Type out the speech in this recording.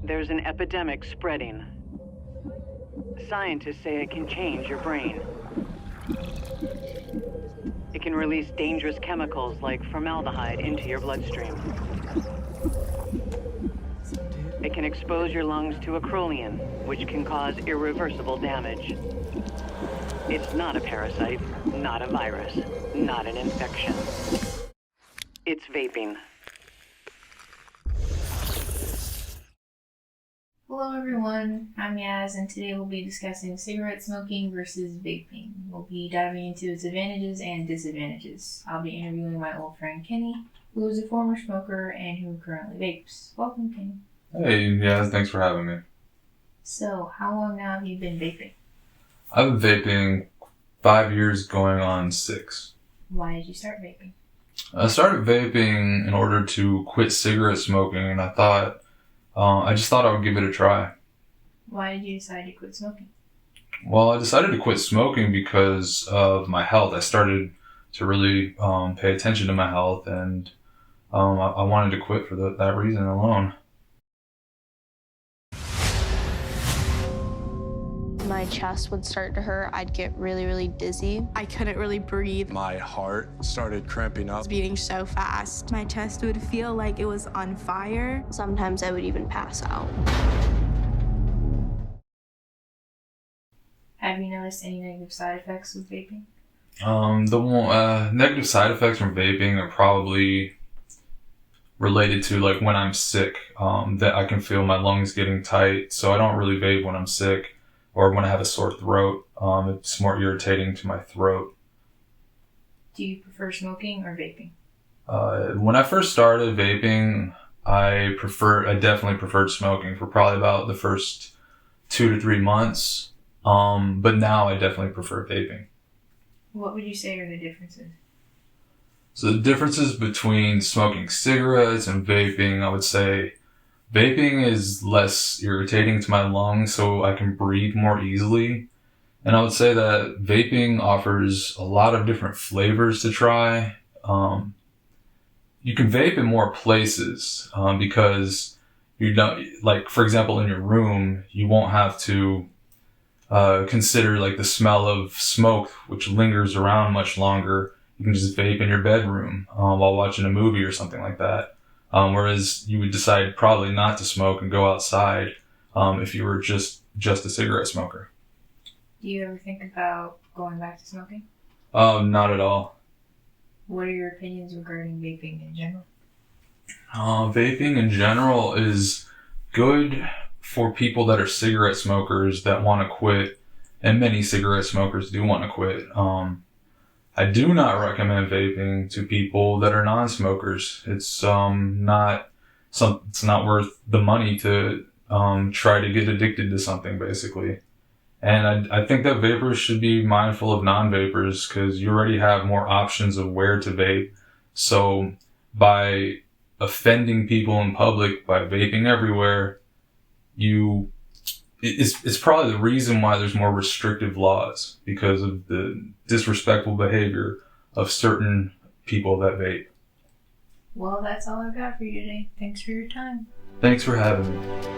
There's an epidemic spreading. Scientists say it can change your brain. It can release dangerous chemicals like formaldehyde into your bloodstream. It can expose your lungs to acrolein, which can cause irreversible damage. It's not a parasite, not a virus, not an infection. It's vaping. Hello everyone, I'm Yaz, and today we'll be discussing cigarette smoking versus vaping. We'll be diving into its advantages and disadvantages. I'll be interviewing my old friend Kenny, who is a former smoker and who currently vapes. Welcome, Kenny. Hey, Yaz, thanks for having me. So, how long now have you been vaping? I've been vaping 5 years going on 6. Why did you start vaping? I started vaping in order to quit cigarette smoking, and I just thought I would give it a try. Why did you decide to quit smoking? Well, I decided to quit smoking because of my health. I started to really pay attention to my health, and I wanted to quit for that reason alone. My chest would start to hurt. I'd get really, really dizzy. I couldn't really breathe. My heart started cramping up. It was beating so fast. My chest would feel like it was on fire. Sometimes I would even pass out. Have you noticed any negative side effects with vaping? Negative side effects from vaping are probably related to like when I'm sick, that I can feel my lungs getting tight, so I don't really vape when I'm sick or when I have a sore throat. It's more irritating to my throat. Do you prefer smoking or vaping? When I first started vaping, I definitely preferred smoking for probably about the first 2 to 3 months. But now I definitely prefer vaping. What would you say are the differences? So the differences between smoking cigarettes and vaping, I would say vaping is less irritating to my lungs, so I can breathe more easily. And I would say that vaping offers a lot of different flavors to try. You can vape in more places because you don't, like, for example, in your room, you won't have to consider like the smell of smoke, which lingers around much longer. You can just vape in your bedroom while watching a movie or something like that. Whereas you would decide probably not to smoke and go outside if you were just a cigarette smoker. Do you ever think about going back to smoking? Not at all. What are your opinions regarding vaping in general? Vaping in general is good for people that are cigarette smokers that want to quit, and many cigarette smokers do want to quit. I do not recommend vaping to people that are non-smokers. It's not worth the money to try to get addicted to something, basically. And I think that vapors should be mindful of non-vapors because you already have more options of where to vape. So by offending people in public by vaping everywhere, it's probably the reason why there's more restrictive laws, because of the disrespectful behavior of certain people that vape. Well, that's all I've got for you today. Thanks for your time. Thanks for having me.